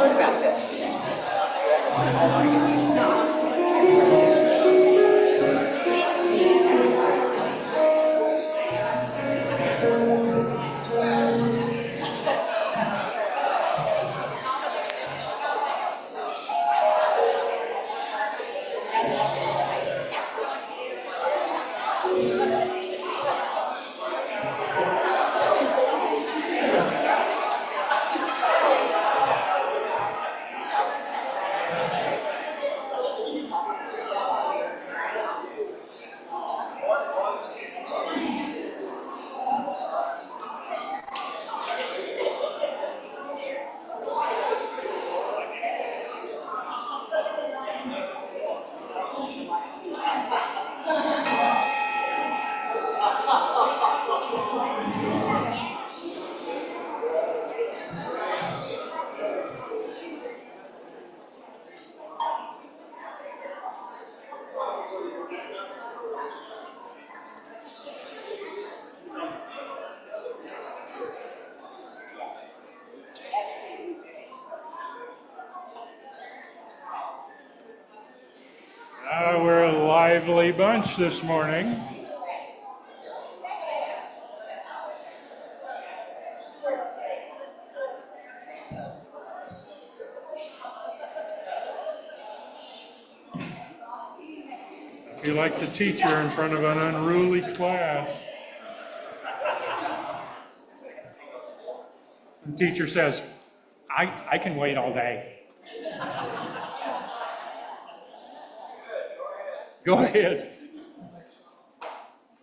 heard about this. We're a lively bunch this morning. I feel like the teacher in front of an unruly class. The teacher says, I can wait all day. Go ahead.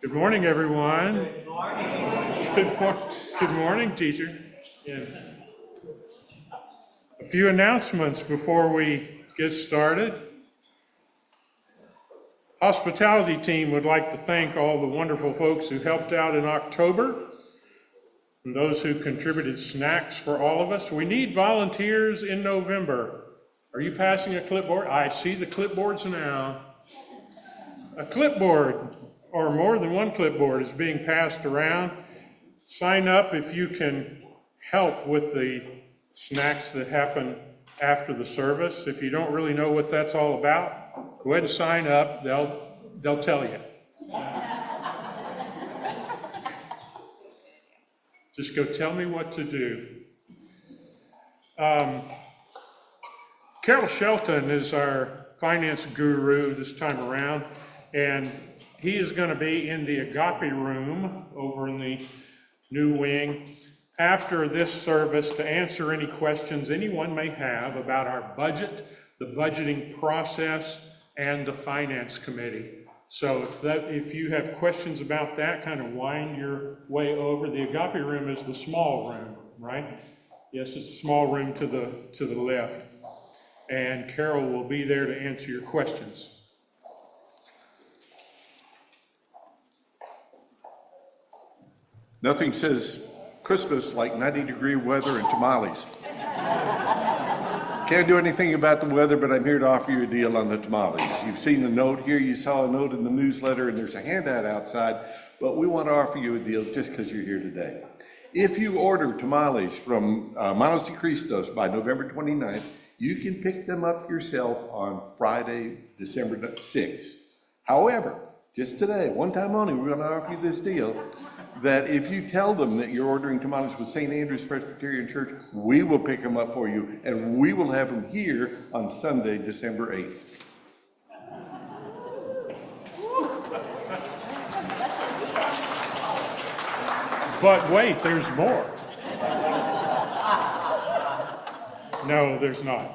Good morning, everyone. Good morning. Good morning, teacher. Yes. A few announcements before we get started. Hospitality team would like to thank all the wonderful folks who helped out in October and those who contributed snacks for all of us. We need volunteers in November. Are you passing a clipboard? I see the clipboards now. A clipboard, or more than one clipboard, is being passed around. Sign up if you can help with the snacks that happen after the service. If you don't really know what that's all about, go ahead and sign up. They'll tell you. Just go tell me what to do. Carol Shelton is our finance guru this time around, and he is going to be in the Agape room over in the new wing after this service to answer any questions anyone may have about our budget, the budgeting process, and the finance committee. So if you have questions about that, kind of wind your way over. The Agape room is the small room, right? Yes, it's a small room to the left. And Carol will be there to answer your questions. Nothing says Christmas like 90-degree weather and tamales. Can't do anything about the weather, but I'm here to offer you a deal on the tamales. You've seen the note here, you saw a note in the newsletter, and there's a handout outside, but we want to offer you a deal just because you're here today. If you order tamales from Manos de Cristos by November 29th, you can pick them up yourself on Friday, December 6th. However, just today, one time only, we're going to offer you this deal that if you tell them that you're ordering tamales with St. Andrew's Presbyterian Church, we will pick them up for you, and we will have them here on Sunday, December 8th. But wait, there's more. No, there's not.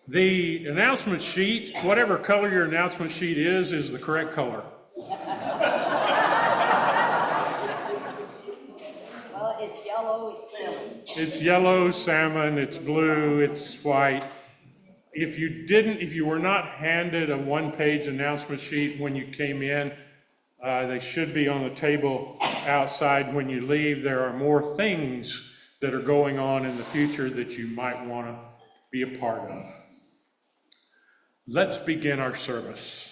The announcement sheet, whatever color your announcement sheet is the correct color. Well, it's yellow salmon. It's yellow, salmon, it's blue, it's white. If you were not handed a one-page announcement sheet when you came in, they should be on the table outside when you leave. There are more things that are going on in the future that you might want to be a part of. Let's begin our service.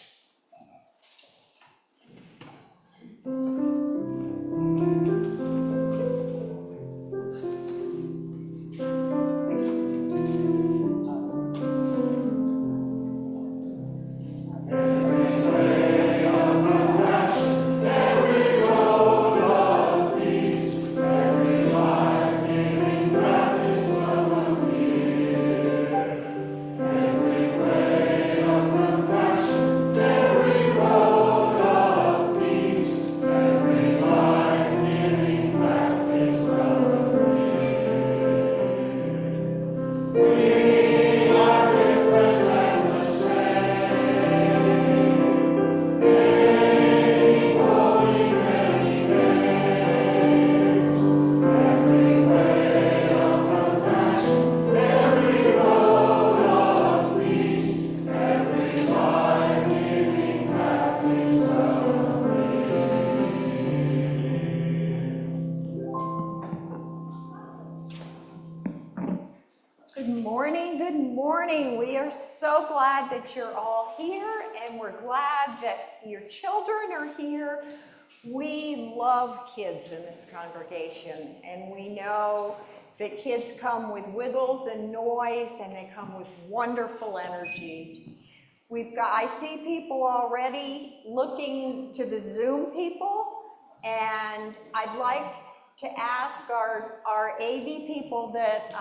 morning, good morning. We are so glad that you're all here, and we're glad that your children are here. We love kids in this congregation, and we know that kids come with wiggles and noise, and they come with wonderful energy. I see people already looking to the Zoom people, and I'd like to ask our AV people that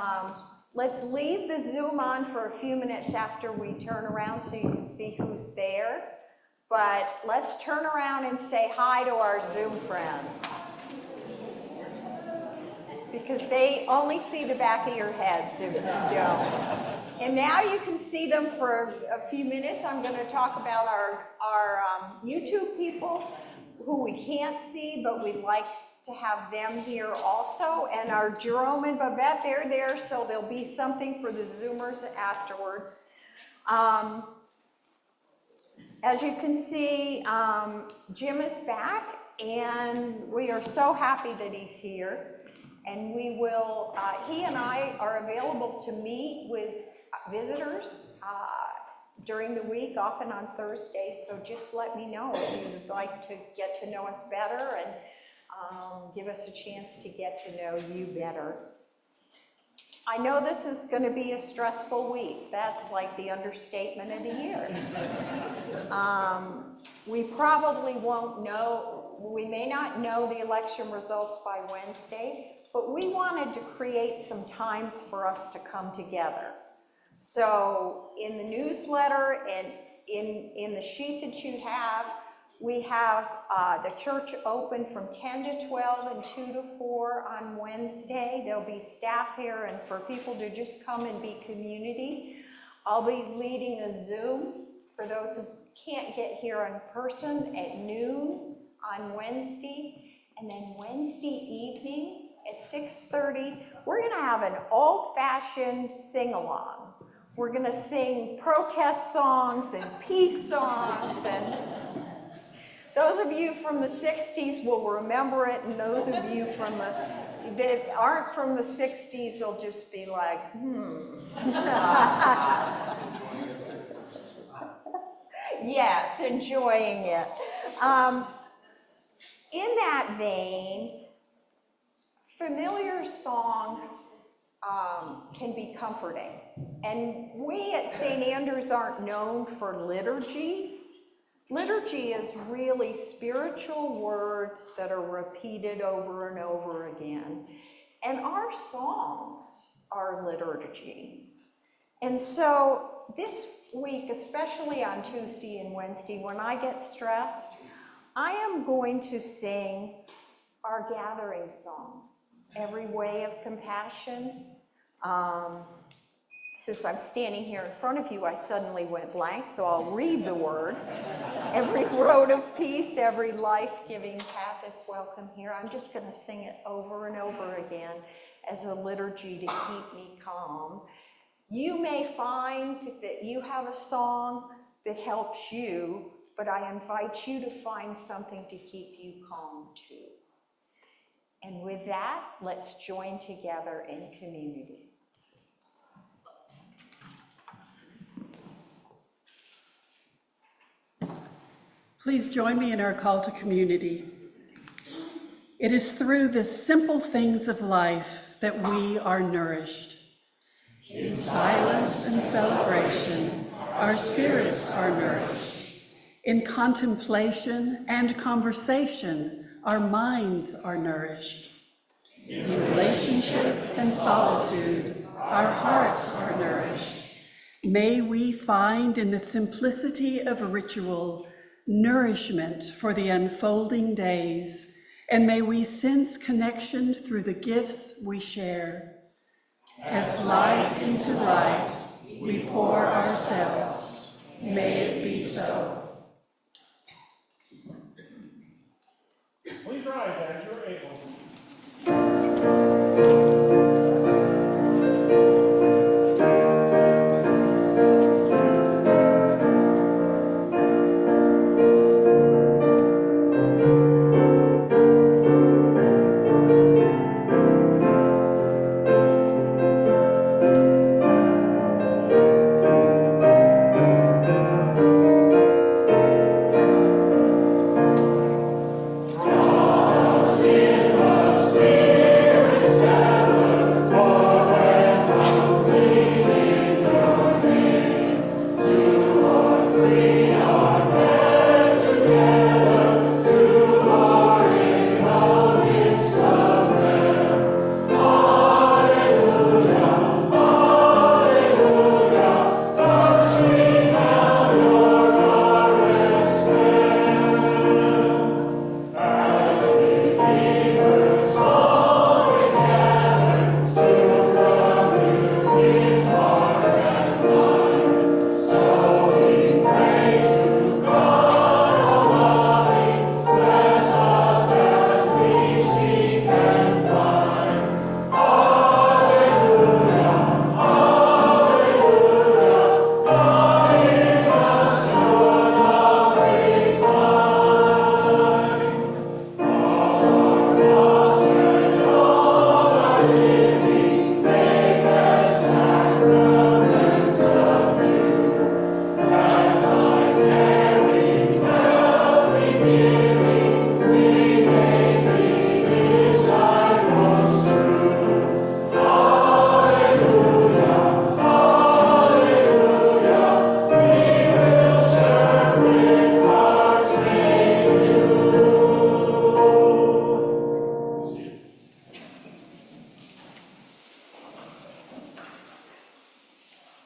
let's leave the Zoom on for a few minutes after we turn around so you can see who's there. But let's turn around and say hi to our Zoom friends, because they only see the back of your heads if you don't. And now you can see them for a few minutes. I'm going to talk about our YouTube people who we can't see, but we'd like to have them here also. And our Jerome and Babette, they're there, so there'll be something for the Zoomers afterwards. As you can see, Jim is back, and we are so happy that he's here. And we will, he and I are available to meet with visitors during the week, often on Thursdays, so just let me know if you'd like to get to know us better and give us a chance to get to know you better. I know this is going to be a stressful week. That's like the understatement of the year. We probably won't know, we may not know the election results by Wednesday, but we wanted to create some times for us to come together. So in the newsletter and in the sheet that you have, we have the church open from 10 to 12 and 2 to 4 on Wednesday. There'll be staff here and for people to just come and be community. I'll be leading a Zoom for those who can't get here in person at noon on Wednesday. And then Wednesday evening at 6:30, we're gonna have an old-fashioned sing-along. We're gonna sing protest songs and peace songs, and those of you from the 60s will remember it, and those of you that aren't from the 60s will just be like, Yes, enjoying it. In that vein, familiar songs can be comforting. And we at St. Andrews aren't known for liturgy. Liturgy is really spiritual words that are repeated over and over again. And our songs are liturgy. And so this week, especially on Tuesday and Wednesday, when I get stressed, I am going to sing our gathering song, Every Way of Compassion. Since I'm standing here in front of you, I suddenly went blank, so I'll read the words. Every road of peace, every life-giving path is welcome here. I'm just going to sing it over and over again as a liturgy to keep me calm. You may find that you have a song that helps you, but I invite you to find something to keep you calm too. And with that, let's join together in community. Please join me in our call to community. It is through the simple things of life that we are nourished. In silence and celebration, our spirits are nourished. In contemplation and conversation, our minds are nourished. In relationship and solitude, our hearts are nourished. May we find in the simplicity of ritual nourishment for the unfolding days, and may we sense connection through the gifts we share. As light into light, we pour ourselves. May it be so. Please rise as you're able.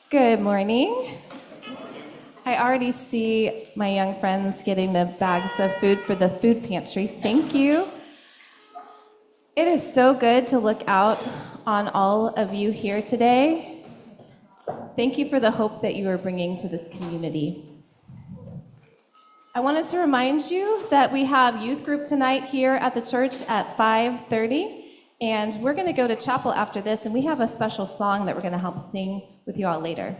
Good morning. I already see my young friends getting the bags of food for the food pantry. Thank you. It is so good to look out on all of you here today. Thank you for the hope that you are bringing to this community. I wanted to remind you that we have youth group tonight here at the church at 5:30, and we're going to go to chapel after this, and we have a special song that we're going to help sing with you all later.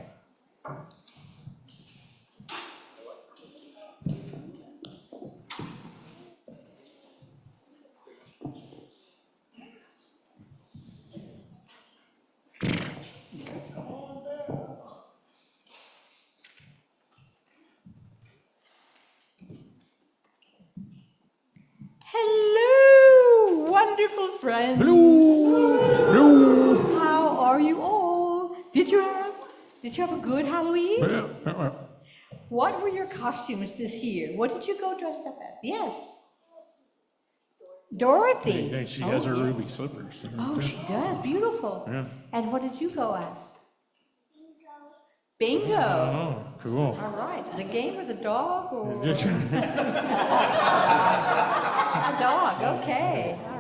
Hello, wonderful friends. Hello. How are you all? Did you have a good Halloween? What were your costumes this year? What did you go dressed up as? Yes. Dorothy. And she has her yes. ruby slippers. Oh, she does. Beautiful. Yeah. And what did you go as? Bingo. Oh, cool. All right. The game or the dog or a dog? Okay. All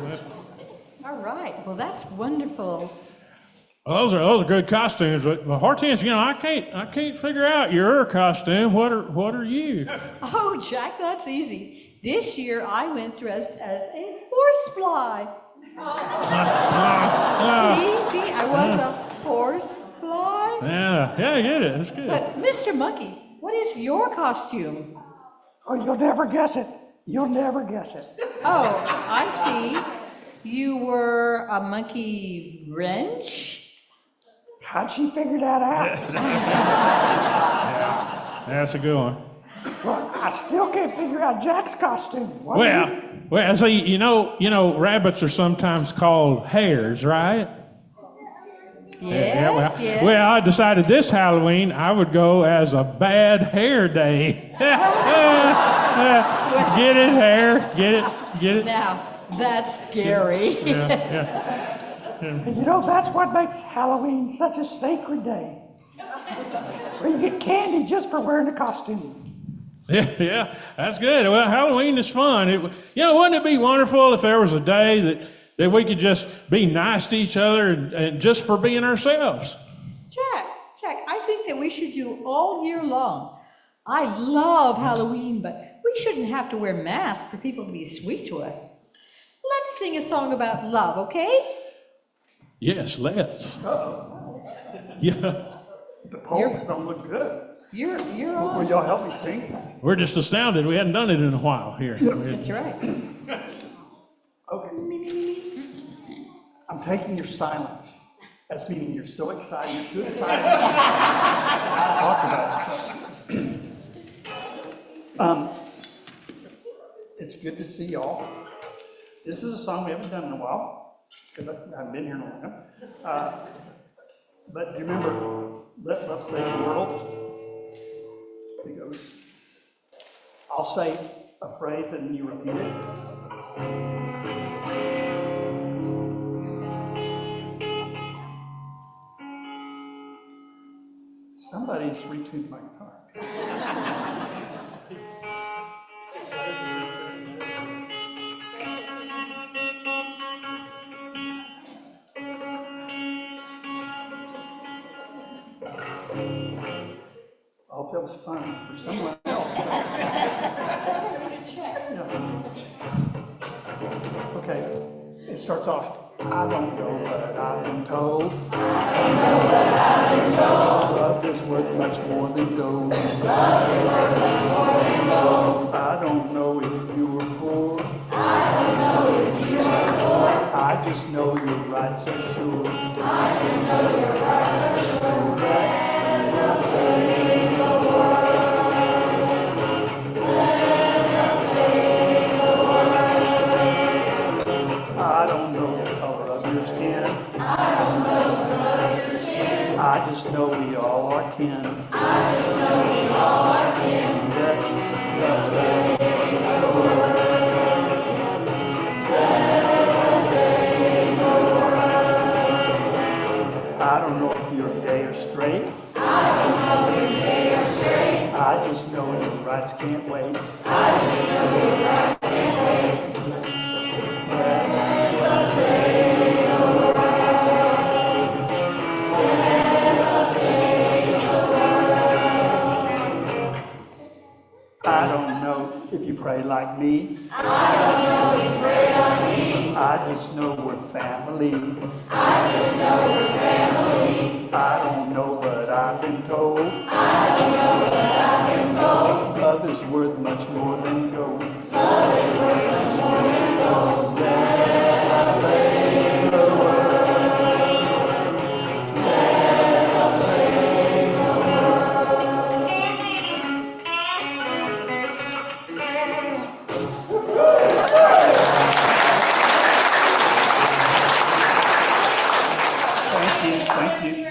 right. All right. Well, that's wonderful. Well, those are good costumes, but Hortense, I can't figure out your costume. What are you? Oh, Jack, that's easy. This year I went dressed as a horsefly. See, I was a horsefly. Yeah, I get it. That's good. But Mr. Monkey, what is your costume? Oh, you'll never guess it. You'll never guess it. Oh, I see. You were a monkey wrench? How'd she figure that out? That's a good one. Well, I still can't figure out Jack's costume. What do you- Well, see, you know, rabbits are sometimes called hares, right? Yes, yes. Well, I decided this Halloween I would go as a bad hair day. Get it, hair? Get it? Now, that's scary. And you know, that's what makes Halloween such a sacred day. Where you get candy just for wearing a costume. Yeah, that's good. Well, Halloween is fun. Wouldn't it be wonderful if there was a day that we could just be nice to each other and just for being ourselves? Jack, I think that we should do all year long. I love Halloween, but we shouldn't have to wear masks for people to be sweet to us. Let's sing a song about love, okay? Yes, let's. Yeah, The poems don't look good. You're Will on. y'all help me sing? we're just astounded. We hadn't done it in a while here. That's right. Okay. I'm taking your silence as meaning you're so excited, you're too excited to talk about it. So, it's good to see y'all. This is a song we haven't done in a while, because I haven't been here in a while. But you remember, let love save the world? It goes, I'll say a phrase and you repeat it. Somebody's retuned my guitar. I hope that was fun for someone else. Yeah. Okay, it starts off, I don't know what I've been told. Love is worth much more than gold. I don't know if you were poor. I just know you're right so sure. I don't know the color of your skin. I just know we all are kin. I don't know if you're gay or straight. can't wait. I don't know if you pray like me. I just know we're family. I don't know, but I've been told. Love is worth much more than gold. Let us say the word. Let us say the Thank you, thank you.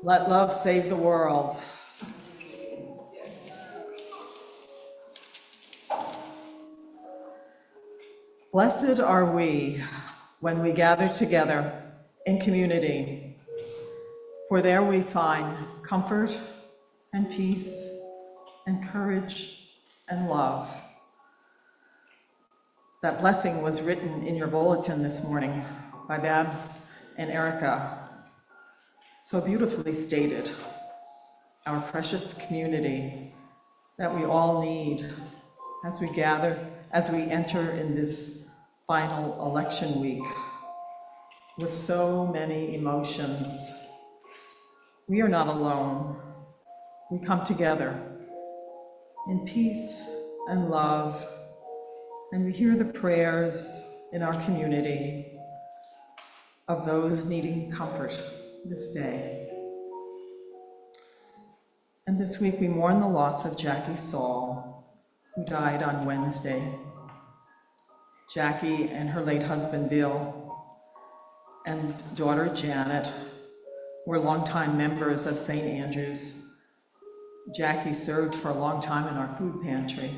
Let love save the world. Blessed are we when we gather together in community, for there we find comfort and peace and courage and love. That blessing was written in your bulletin this morning by Babs and Erica. So beautifully stated, our precious community that we all need as we gather, as we enter in this final election week with so many emotions. We are not alone. We come together in peace and love, and we hear the prayers in our community of those needing comfort this day. And this week we mourn the loss of Jackie Saul, who died on Wednesday. Jackie and her late husband Bill and daughter Janet were longtime members of St. Andrews. Jackie served for a long time in our food pantry.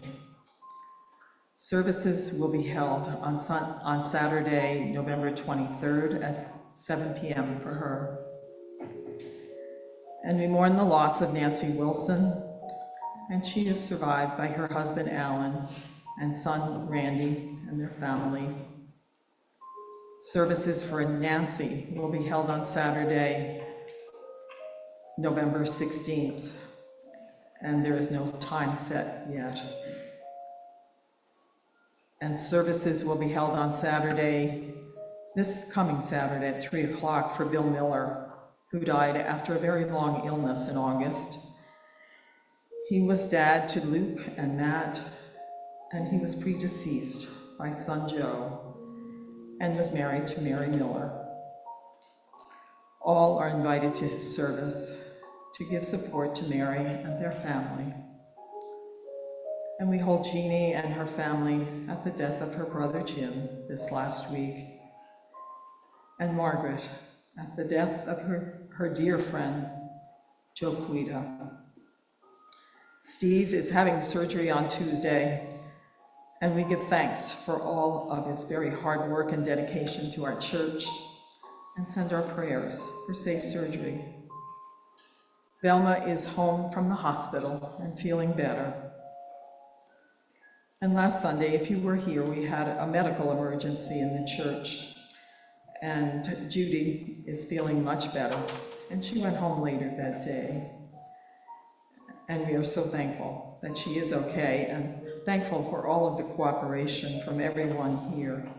Services will be held on Saturday, November 23rd at 7 p.m. for her. And we mourn the loss of Nancy Wilson, and she is survived by her husband Alan and son Randy and their family. Services for Nancy will be held on Saturday, November 16th, and there is no time set yet. And services will be held on Saturday, this coming Saturday at 3 o'clock for Bill Miller, who died after a very long illness in August. He was dad to Luke and Matt, and he was predeceased by son Joe, and was married to Mary Miller. All are invited to his service to give support to Mary and their family. And we hold Jeannie and her family at the death of her brother Jim this last week, and Margaret at the death of her dear friend, Joe Quita. Steve is having surgery on Tuesday, and we give thanks for all of his very hard work and dedication to our church, and send our prayers for safe surgery. Velma is home from the hospital and feeling better. And last Sunday, if you were here, we had a medical emergency in the church, and Judy is feeling much better, and she went home later that day. And we are so thankful that she is okay, and thankful for all of the cooperation from everyone here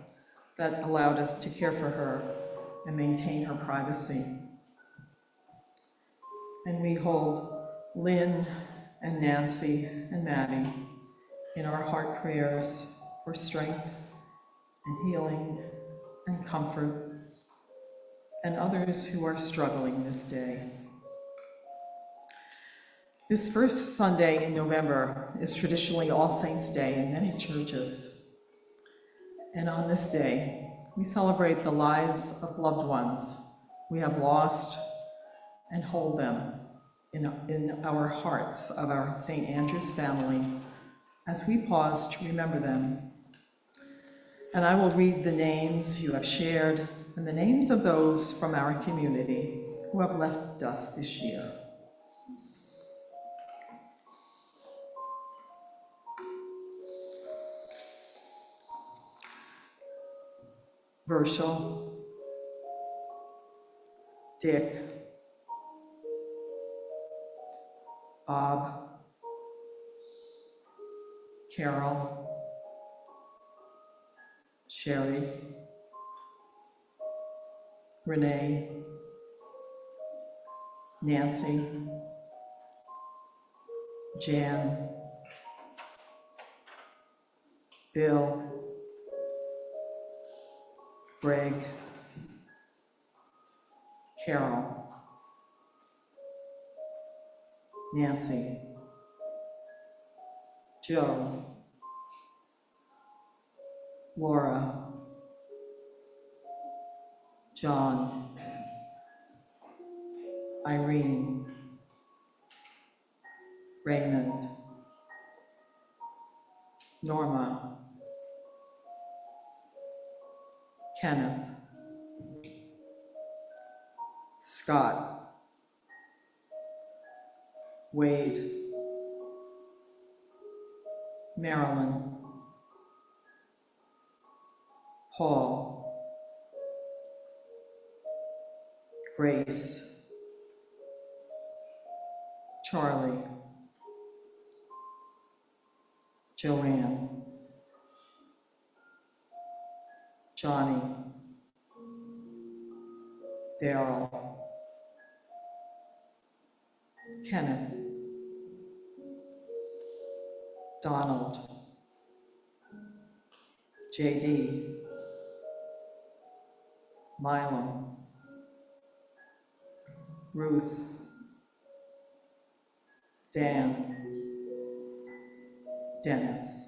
that allowed us to care for her and maintain her privacy. And we hold Lynn and Nancy and Maddie in our heart prayers for strength and healing and comfort, and others who are struggling this day. This first Sunday in November is traditionally All Saints' Day in many churches. And on this day, we celebrate the lives of loved ones we have lost and hold them in our hearts of our St. Andrew's family as we pause to remember them. And I will read the names you have shared and the names of those from our community who have left us this year. Virgil, Dick, Bob, Carol, Sherry, Renee, Nancy, Jan, Bill, Greg, Carol, Nancy, Joe, Laura, John, Irene, Raymond, Norma, Kenneth, Scott, Wade, Marilyn, Paul, Grace, Charlie, Joanne, Johnny, Daryl, Kenneth, Donald, JD, Milo, Ruth, Dan, Dennis.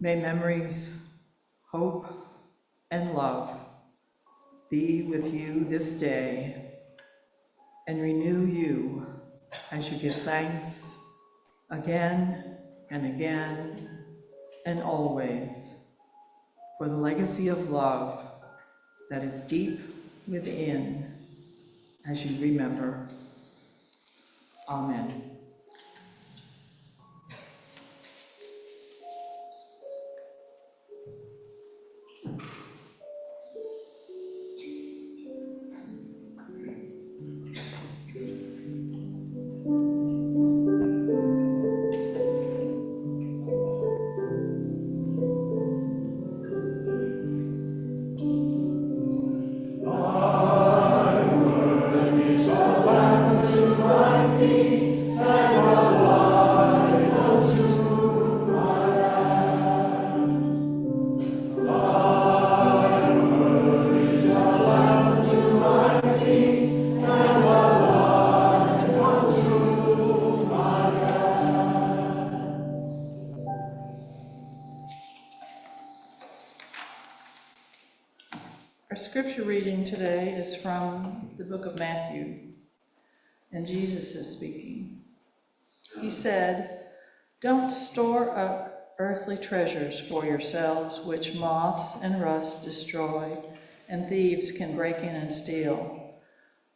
May memories, hope, and love be with you this day and renew you as you give thanks again and again and always for the legacy of love that is deep within as you remember. Amen. Our scripture reading today is from the book of Matthew, and Jesus is speaking. He said, "Don't store up earthly treasures for yourselves, which moths and rust destroy, and thieves can break in and steal.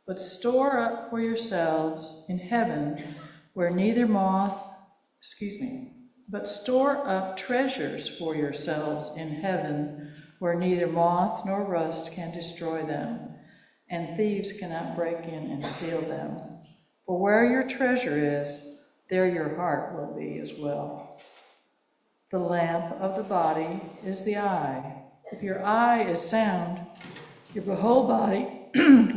But store up for yourselves in heaven, where neither but store up treasures for yourselves in heaven, where neither moth nor rust can destroy them, and thieves cannot break in and steal them. For where your treasure is, there your heart will be as well. The lamp of the body is the eye. If your eye is sound, your whole body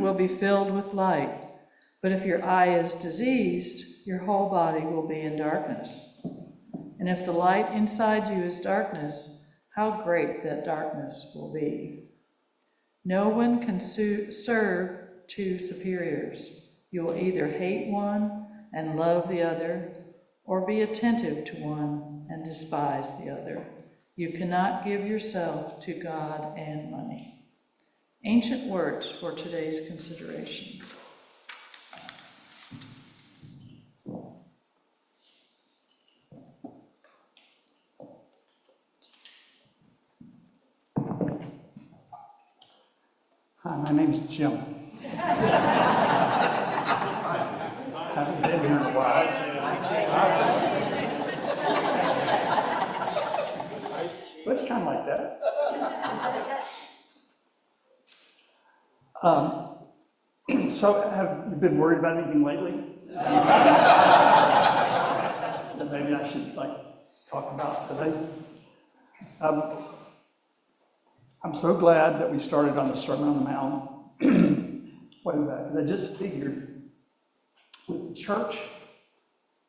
will be filled with light. But if your eye is diseased, your whole body will be in darkness. And if the light inside you is darkness, how great that darkness will be. No one can serve two superiors. You will either hate one and love the other, or be attentive to one and despise the other. You cannot give yourself to God and money. Ancient words for today's consideration. Hi, my name's Jim. Haven't been here in a while. But it's kind of like that. So have you been worried about anything lately? That maybe I should talk about today? I'm so glad that we started on the Sermon on the Mount way back. And I just figured with the church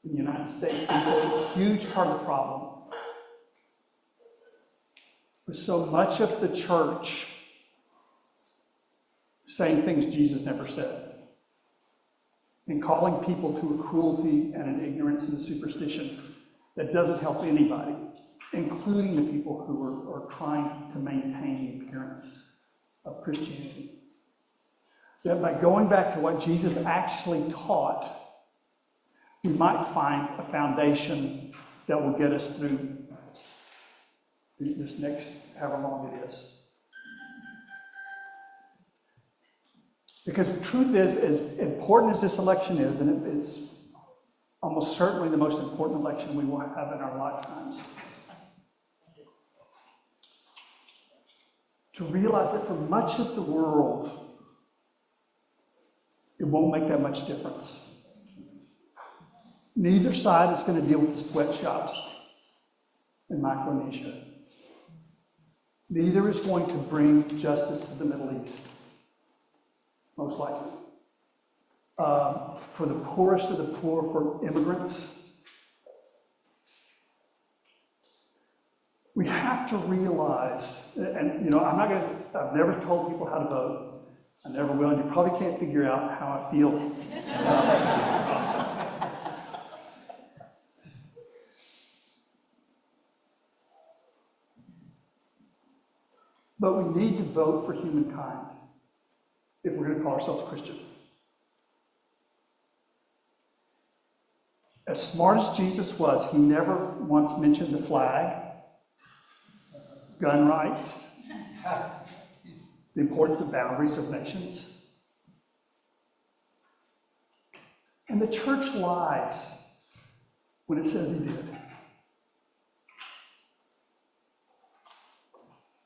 in the United States, a huge part of the problem was so much of the church saying things Jesus never said and calling people to a cruelty and an ignorance and a superstition that doesn't help anybody, including the people who are trying to maintain the appearance of Christianity. That by going back to what Jesus actually taught, we might find a foundation that will get us through this next however long it is. Because the truth is, as important as this election is, and it's almost certainly the most important election we will have in our lifetimes, to realize that for much of the world, it won't make that much difference. Neither side is going to deal with the sweatshops in Micronesia. Neither is going to bring justice to the Middle East, most likely. For the poorest of the poor, for immigrants, we have to realize, and I've never told people how to vote. I never will, and you probably can't figure out how I feel. But we need to vote for humankind if we're going to call ourselves Christian. As smart as Jesus was, he never once mentioned the flag, gun rights, the importance of boundaries of nations. And the church lies when it says he did.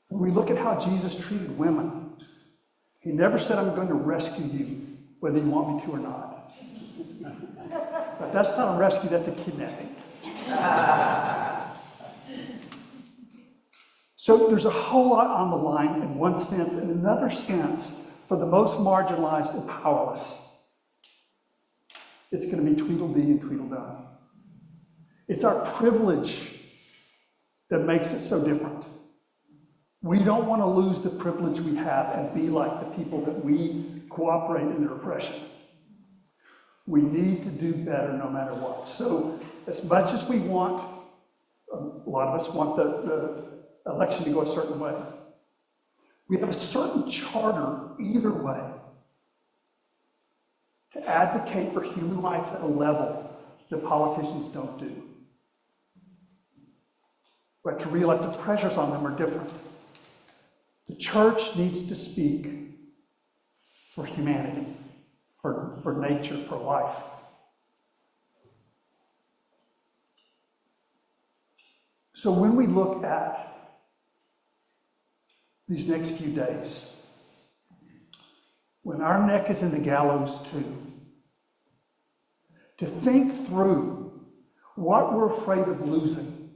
When we look at how Jesus treated women, he never said, I'm going to rescue you, whether you want me to or not. But that's not a rescue, that's a kidnapping. So there's a whole lot on the line in one sense. In another sense, for the most marginalized and powerless, it's going to be Tweedledee and Tweedledum. It's our privilege that makes it so different. We don't want to lose the privilege we have and be like the people that we cooperate in their oppression. We need to do better no matter what. So as much as we want, a lot of us want the election to go a certain way, we have a certain charter either way to advocate for human rights at a level that politicians don't do. We have to realize the pressures on them are different. The church needs to speak for humanity, for nature, for life. So when we look at these next few days, when our neck is in the gallows too, to think through what we're afraid of losing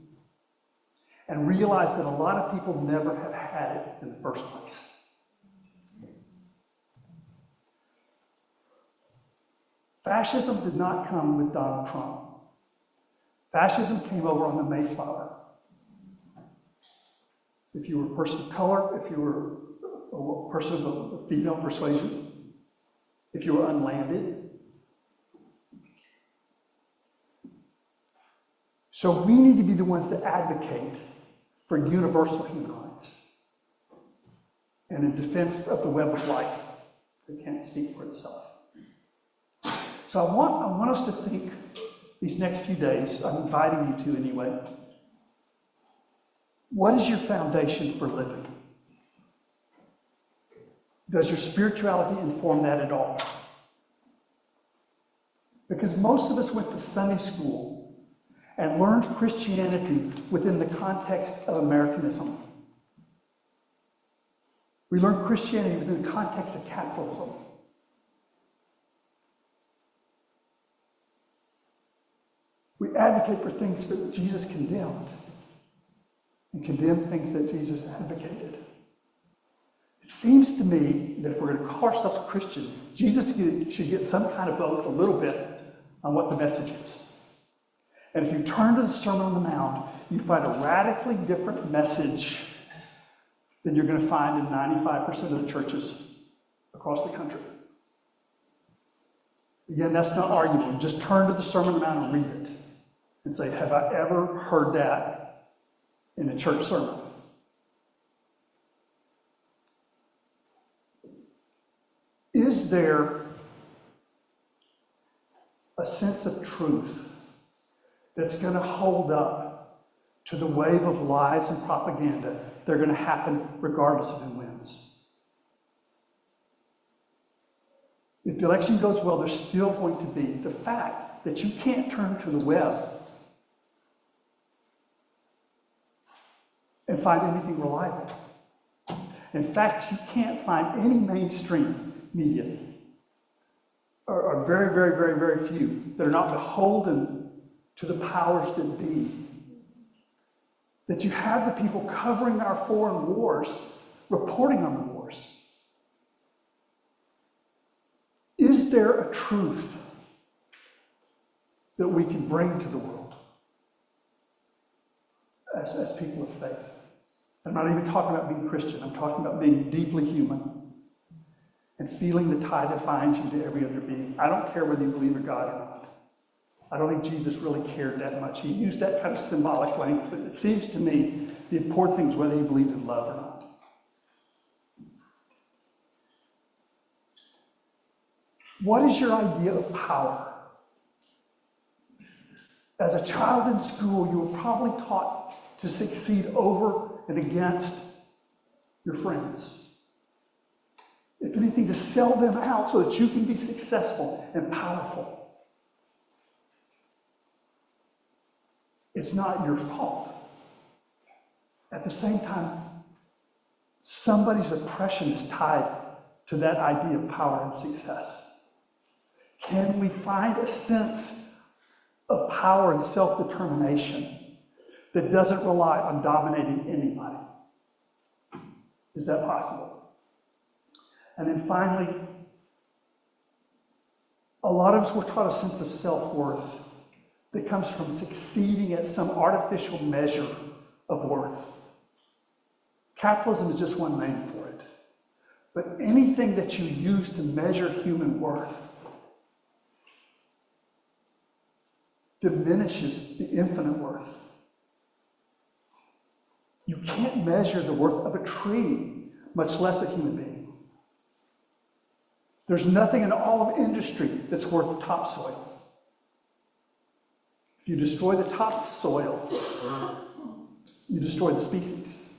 and realize that a lot of people never have had it in the first place. Fascism did not come with Donald Trump. Fascism came over on the Mayflower. If you were a person of color, if you were a person of female persuasion, if you were unlanded. So we need to be the ones that advocate for universal human rights and in defense of the web of life that can't speak for itself. So I want us to think these next few days, I'm inviting you to anyway, what is your foundation for living? Does your spirituality inform that at all? Because most of us went to Sunday school and learned Christianity within the context of Americanism. We learned Christianity within the context of capitalism. We advocate for things that Jesus condemned and condemn things that Jesus advocated. It seems to me that if we're going to call ourselves Christian, Jesus should get some kind of vote a little bit on what the message is. And if you turn to the Sermon on the Mount, you find a radically different message than you're going to find in 95% of the churches across the country. Again, that's not arguable. Just turn to the Sermon on the Mount and read it and say, have I ever heard that in a church sermon? Is there a sense of truth that's going to hold up to the wave of lies and propaganda that are going to happen regardless of who wins? If the election goes well, there's still going to be the fact that you can't turn to the web and find anything reliable. In fact, you can't find any mainstream media, or very, very, very, very few, that are not beholden to the powers that be. That you have the people covering our foreign wars, reporting on the wars. Is there a truth that we can bring to the world as people of faith? I'm not even talking about being Christian. I'm talking about being deeply human and feeling the tie that binds you to every other being. I don't care whether you believe in God or not. I don't think Jesus really cared that much. He used that kind of symbolic language, but it seems to me the important thing is whether you believed in love or not. What is your idea of power? As a child in school, you were probably taught to succeed over and against your friends. If anything, to sell them out so that you can be successful and powerful. It's not your fault. At the same time, somebody's oppression is tied to that idea of power and success. Can we find a sense of power and self-determination that doesn't rely on dominating anybody? Is that possible? And then finally, a lot of us were taught a sense of self-worth that comes from succeeding at some artificial measure of worth. Capitalism is just one name for it. But anything that you use to measure human worth diminishes the infinite worth. You can't measure the worth of a tree, much less a human being. There's nothing in all of industry that's worth topsoil. If you destroy the topsoil, you destroy the species.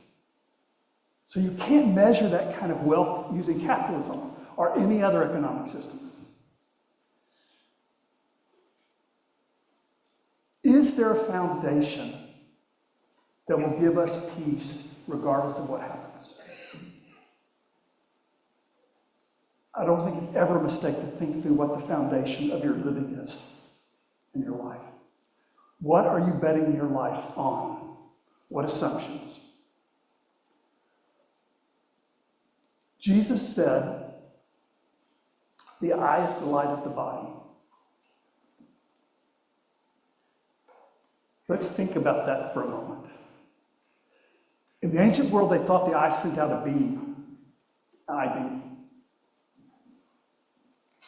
So you can't measure that kind of wealth using capitalism or any other economic system. Is there a foundation that will give us peace regardless of what happens? I don't think it's ever a mistake to think through what the foundation of your living is in your life. What are you betting your life on? What assumptions? Jesus said, the eye is the light of the body. Let's think about that for a moment. In the ancient world, they thought the eye sent out a beam, an eye beam.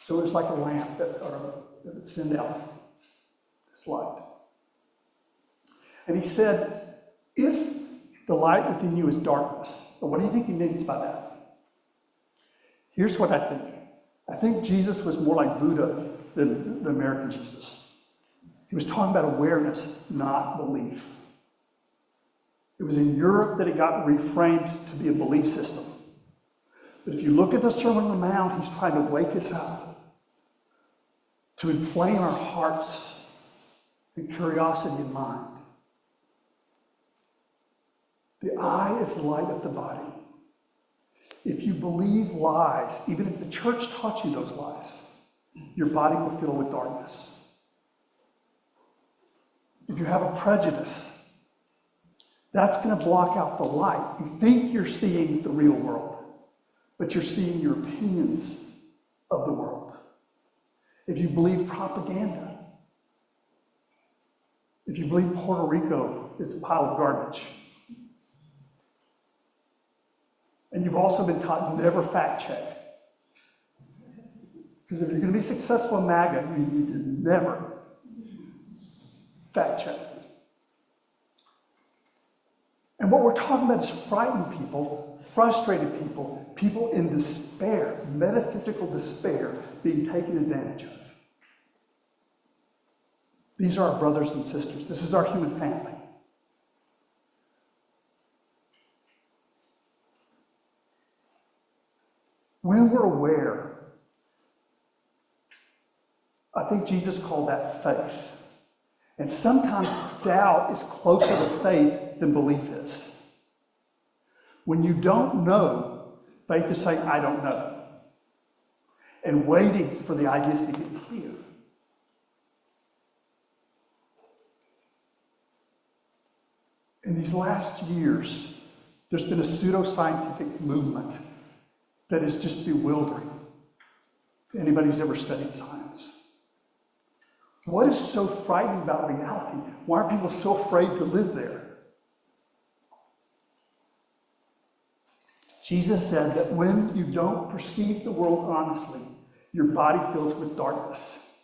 So it was like a lamp that would send out this light. And he said, if the light within you is darkness, what do you think he means by that? Here's what I think. I think Jesus was more like Buddha than the American Jesus. He was talking about awareness, not belief. It was in Europe that it got reframed to be a belief system. But if you look at the Sermon on the Mount, he's trying to wake us up, to inflame our hearts and curiosity in mind. The eye is the light of the body. If you believe lies, even if the church taught you those lies, your body will fill with darkness. If you have a prejudice, that's going to block out the light. You think you're seeing the real world, but you're seeing your opinions of the world. If you believe propaganda, if you believe Puerto Rico is a pile of garbage, and you've also been taught never fact check. Because if you're going to be successful in MAGA, you need to never fact check. And what we're talking about is frightened people, frustrated people, people in despair, metaphysical despair, being taken advantage of. These are our brothers and sisters. This is our human family. When we're aware, I think Jesus called that faith. And sometimes doubt is closer to faith than belief is. When you don't know, faith is saying, I don't know, and waiting for the ideas to get clear. In these last years, there's been a pseudoscientific movement that is just bewildering to anybody who's ever studied science. What is so frightening about reality? Why are people so afraid to live there? Jesus said that when you don't perceive the world honestly, your body fills with darkness.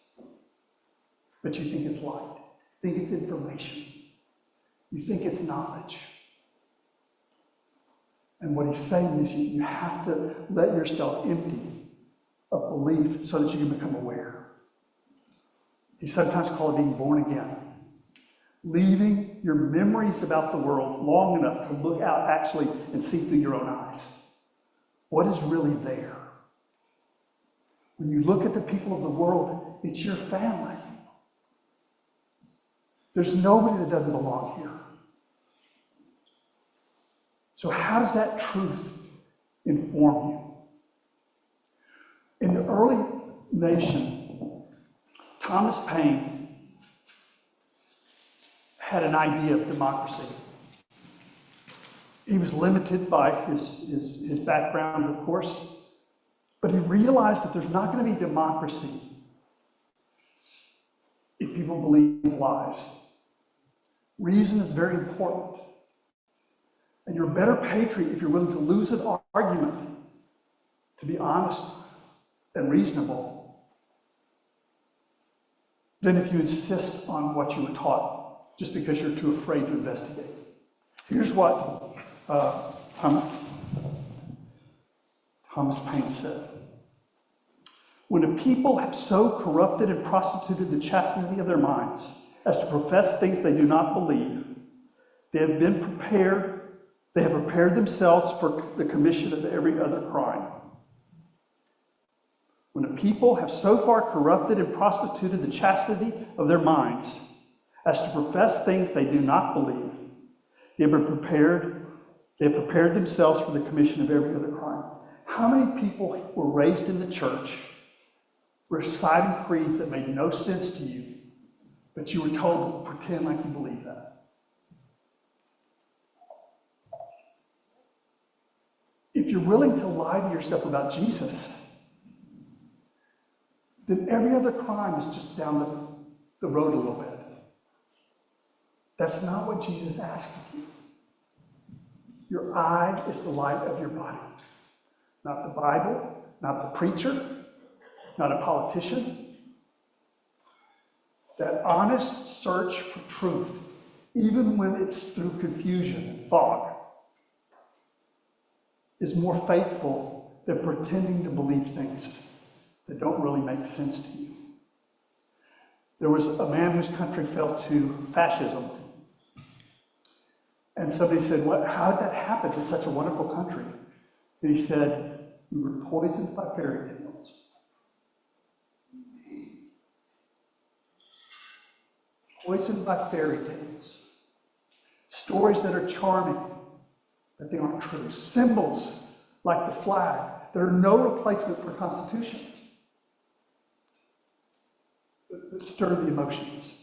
But you think it's light, you think it's information, you think it's knowledge. And what he's saying is you have to let yourself empty of belief so that you can become aware. He sometimes called it being born again. Leaving your memories about the world long enough to look out actually and see through your own eyes. What is really there? When you look at the people of the world, it's your family. There's nobody that doesn't belong here. So how does that truth inform you? In the early nation, Thomas Paine had an idea of democracy. He was limited by his background, of course, but he realized that there's not going to be democracy if people believe lies. Reason is very important. And you're a better patriot if you're willing to lose an argument to be honest and reasonable than if you insist on what you were taught just because you're too afraid to investigate. Here's what Thomas Paine said. When a people have so corrupted and prostituted the chastity of their minds as to profess things they do not believe, they have prepared themselves for the commission of every other crime. When a people have so far corrupted and prostituted the chastity of their minds as to profess things they do not believe, they have prepared themselves for the commission of every other crime. How many people were raised in the church reciting creeds that made no sense to you, but you were told to pretend like you believe that? if you're willing to lie to yourself about Jesus, then every other crime is just down the road a little bit. That's not what Jesus asked of you. Your eye is the light of your body. Not the Bible, not the preacher, not a politician. That honest search for truth, even when it's through confusion and fog, is more faithful than pretending to believe things that don't really make sense to you. There was a man whose country fell to fascism. And somebody said, how did that happen to such a wonderful country? And he said, we were poisoned by fairy tales. Poisoned by fairy tales. Stories that are charming, but they aren't true. Symbols like the flag. There are no replacement for Constitution. But stir the emotions.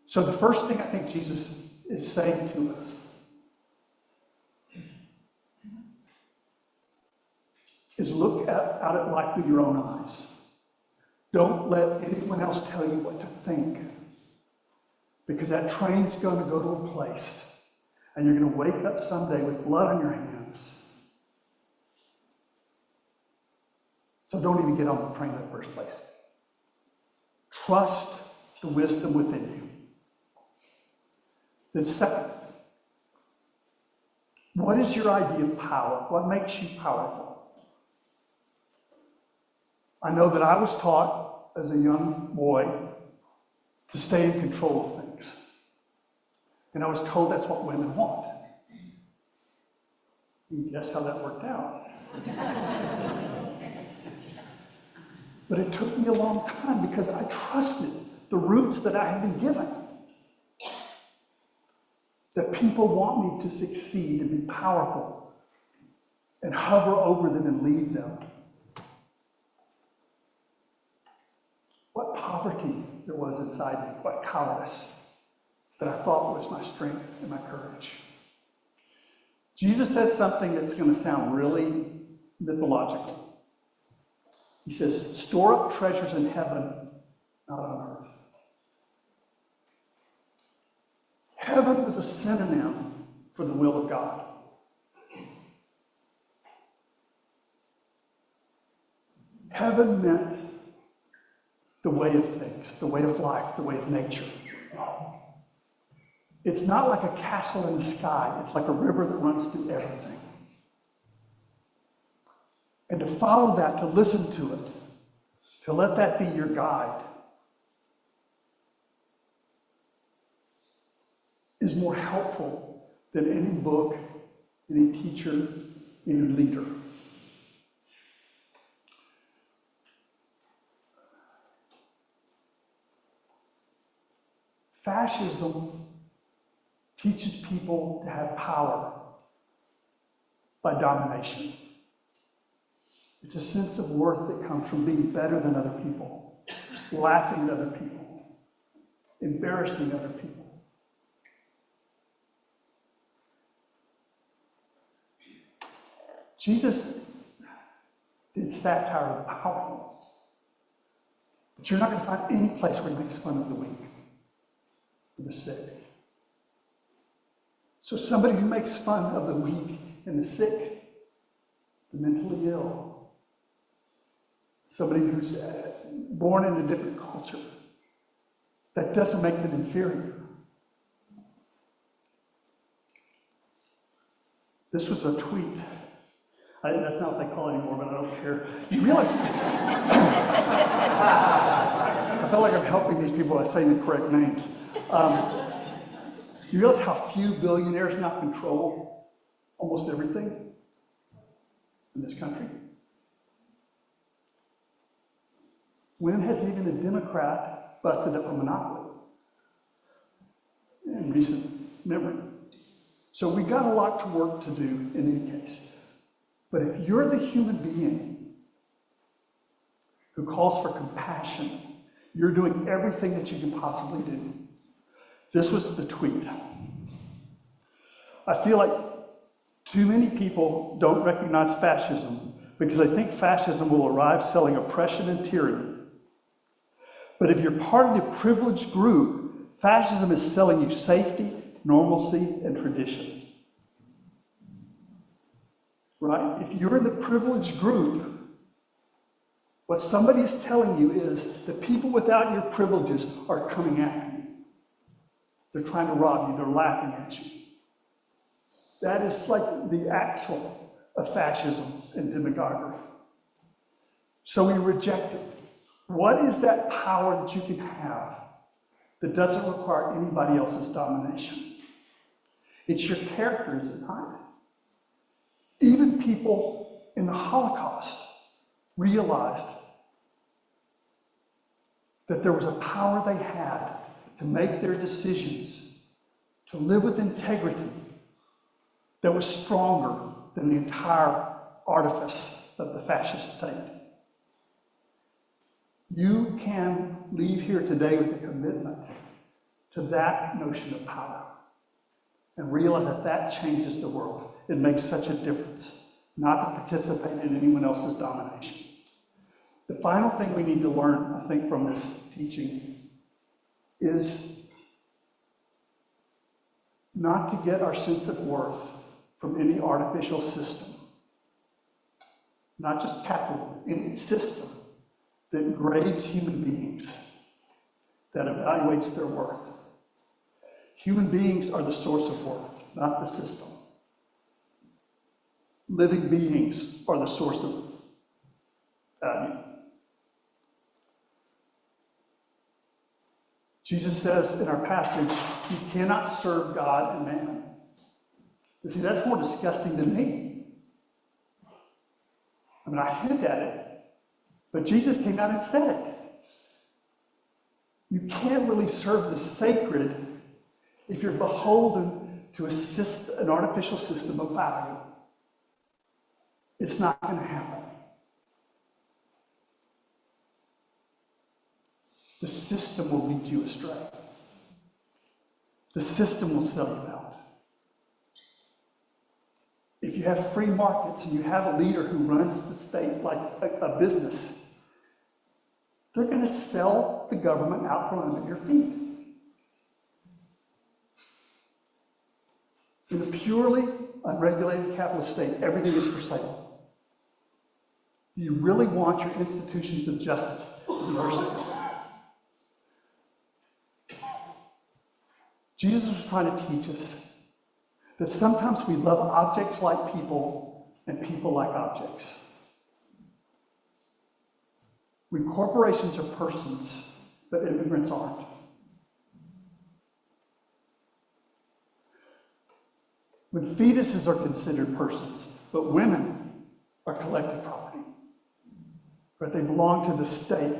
So the first thing I think Jesus is saying to us is look out at life through your own eyes. Don't let anyone else tell you what to think. Because that train's going to go to a place, and you're going to wake up someday with blood on your hands. So don't even get on the train in the first place. Trust the wisdom within you. Then second, what is your idea of power? What makes you powerful? I know that I was taught as a young boy to stay in control of things. And I was told that's what women want. You can guess how that worked out. But it took me a long time because I trusted the roots that I had been given. That people want me to succeed and be powerful and hover over them and lead them. What poverty there was inside me, what cowardice that I thought was my strength and my courage. Jesus says something that's going to sound really mythological. He says, store up treasures in heaven, not on earth. Heaven was a synonym for the will of God. Heaven meant the way of things, the way of life, the way of nature. It's not like a castle in the sky. It's like a river that runs through everything. And to follow that, to listen to it, to let that be your guide, is more helpful than any book, any teacher, any leader. Fascism teaches people to have power by domination. It's a sense of worth that comes from being better than other people, laughing at other people, embarrassing other people. Jesus did satire of the powerful, but you're not going to find any place where he makes fun of the weak or the sick. So somebody who makes fun of the weak and the sick, the mentally ill, somebody who's born in a different culture, that doesn't make them inferior. This was a tweet. That's not what they call it anymore, but I don't care. You realize, I feel like I'm helping these people by saying the correct names. You realize how few billionaires now control almost everything in this country? When has even a Democrat busted up a monopoly in recent memory? So we got a lot to work to do in any case. But if you're the human being who calls for compassion, you're doing everything that you can possibly do. This was the tweet. I feel like Too many people don't recognize fascism because they think fascism will arrive selling oppression and tyranny. But if you're part of the privileged group, fascism is selling you safety, normalcy, and tradition. Right? If you're in the privileged group, what somebody is telling you is the people without your privileges are coming after you. They're trying to rob you. They're laughing at you. That is like the axle of fascism and demagoguery. So we reject it. What is that power that you can have that doesn't require anybody else's domination? It's your character, is it not? Even people in the Holocaust realized that there was a power they had to make their decisions, to live with integrity that was stronger than the entire artifice of the fascist state. You can leave here today with a commitment to that notion of power and realize that that changes the world. It makes such a difference not to participate in anyone else's domination. The final thing we need to learn, I think, from this teaching is not to get our sense of worth from any artificial system, not just capitalism, any system that grades human beings, that evaluates their worth. Human beings are the source of worth, not the system. Living beings are the source of value. Jesus says in our passage, you cannot serve God and man. But see, that's more disgusting than me. I mean, I hint at it, but Jesus came out and said it. You can't really serve the sacred if you're beholden to an artificial system of value. It's not going to happen. The system will lead you astray. The system will sell you out. If you have free markets and you have a leader who runs the state like a business, they're going to sell the government out from under your feet. In a purely unregulated capitalist state, everything is for sale. Do you really want your institutions of justice to be for sale? Jesus was trying to teach us that sometimes we love objects like people and people like objects. When corporations are persons, but immigrants aren't. When fetuses are considered persons, but women are collective property. But they belong to the state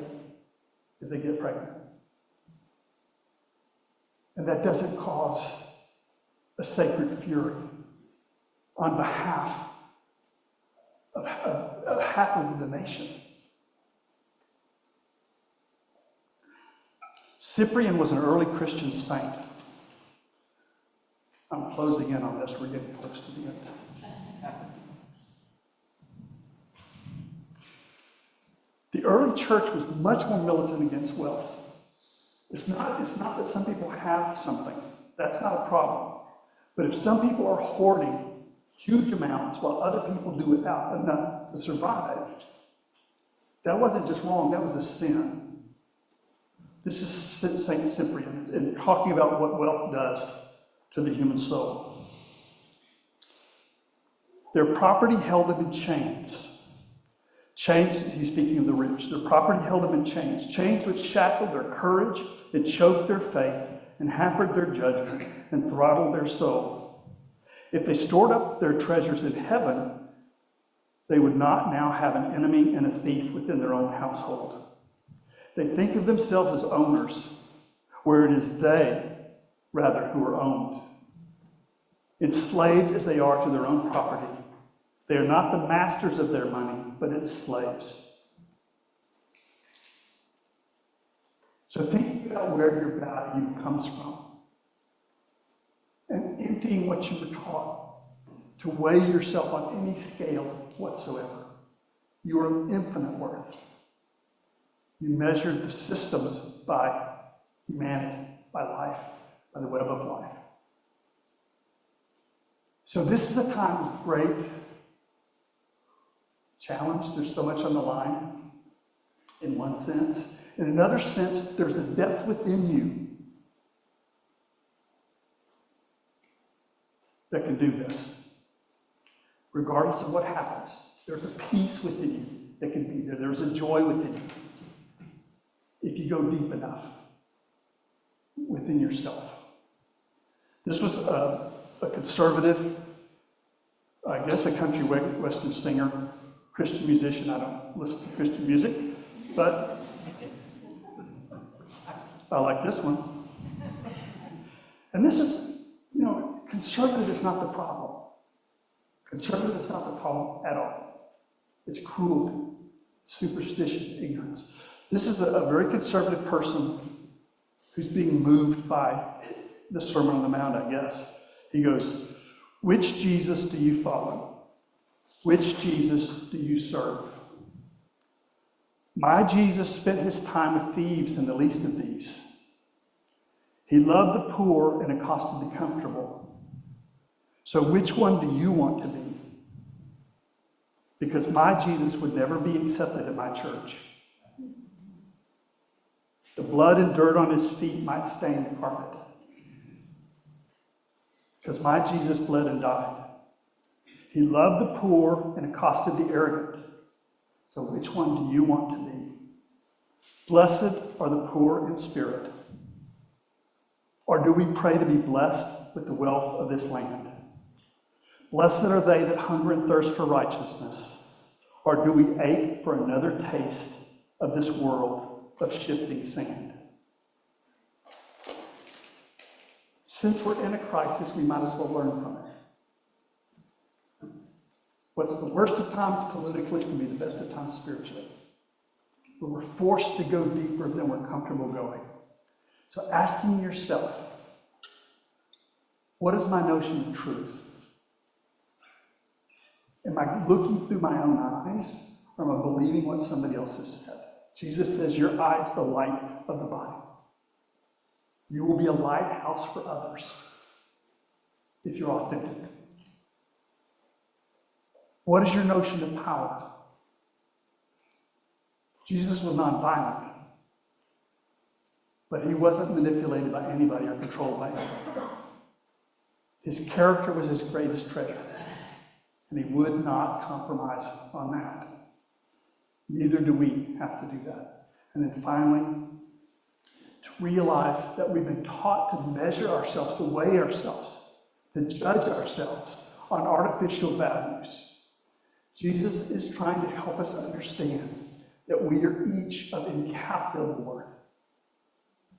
if they get pregnant. And that doesn't cause a sacred fury on behalf of half of the nation. Cyprian was an early Christian saint. I'm closing in on this. We're getting close to the end. The early church was much more militant against wealth. It's not that some people have something. That's not a problem. But if some people are hoarding huge amounts while other people do without enough to survive, that wasn't just wrong, that was a sin. This is St. Cyprian and talking about what wealth does to the human soul. Their property held them in chains. Chains, he's speaking of the rich. Their property held them in chains. Chains which shackled their courage and choked their faith and hampered their judgment and throttled their soul. If they stored up their treasures in heaven, they would not now have an enemy and a thief within their own household. They think of themselves as owners, where it is they, rather, who are owned. Enslaved as they are to their own property, they are not the masters of their money, but its slaves. So think about where your value comes from and emptying what you were taught to weigh yourself on any scale whatsoever. You are of infinite worth. You measured the systems by humanity, by life, by the web of life. So this is a time of great challenge. There's so much on the line, in one sense. In another sense, there's a depth within you that can do this. Regardless of what happens, there's a peace within you that can be there. There's a joy within you if you go deep enough within yourself. This was a conservative, I guess a country western singer, Christian musician. I don't listen to Christian music, but I like this one. And this is, conservative is not the problem. Conservative is not the problem at all. It's cruelty, superstition, ignorance. This is a very conservative person who's being moved by the Sermon on the Mount, I guess. He goes, "Which Jesus do you follow? Which Jesus do you serve? My Jesus spent his time with thieves and the least of these. He loved the poor and accosted the comfortable. So which one do you want to be? Because my Jesus would never be accepted in my church. The blood and dirt on his feet might stain the carpet. Because my Jesus bled and died. He loved the poor and accosted the arrogant. So which one do you want to be? Blessed are the poor in spirit. Or do we pray to be blessed with the wealth of this land? Blessed are they that hunger and thirst for righteousness. Or do we ache for another taste of this world of shifting sand?" Since we're in a crisis, we might as well learn from it. What's the worst of times politically can be the best of times spiritually. But we're forced to go deeper than we're comfortable going. So asking yourself, what is my notion of truth? Am I looking through my own eyes, or am I believing what somebody else has said? Jesus says your eye is the light of the body. You will be a lighthouse for others if you're authentic. What is your notion of power? Jesus was nonviolent, but he wasn't manipulated by anybody or controlled by anybody. His character was his greatest treasure, and he would not compromise on that. Neither do we have to do that. And then finally, to realize that we've been taught to measure ourselves, to weigh ourselves, to judge ourselves on artificial values. Jesus is trying to help us understand that we are each of incalculable worth.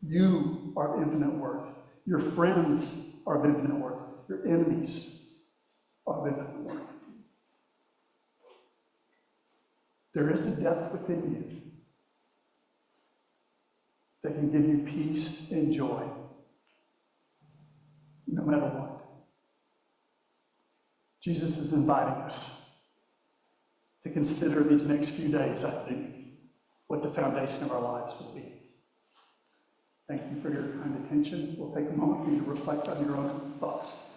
You are of infinite worth. Your friends are of infinite worth. Your enemies are of infinite worth. There is a depth within you that can give you peace and joy, no matter what. Jesus is inviting us to consider these next few days, I think, what the foundation of our lives will be. Thank you for your kind attention. We'll take a moment for you to reflect on your own thoughts.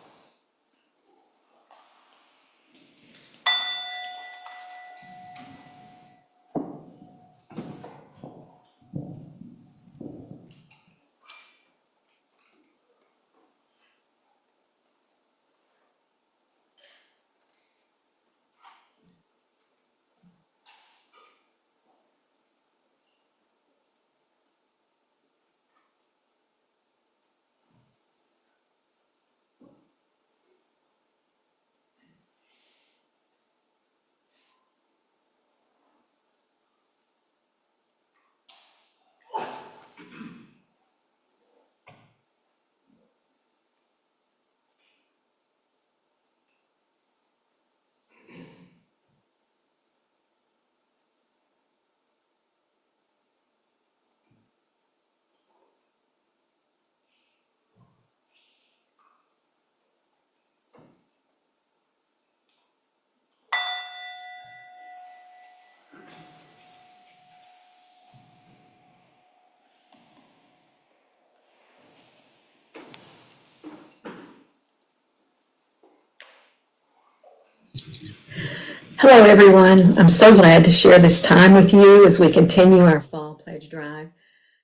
Hello, everyone. I'm so glad to share this time with you as we continue our Fall Pledge Drive.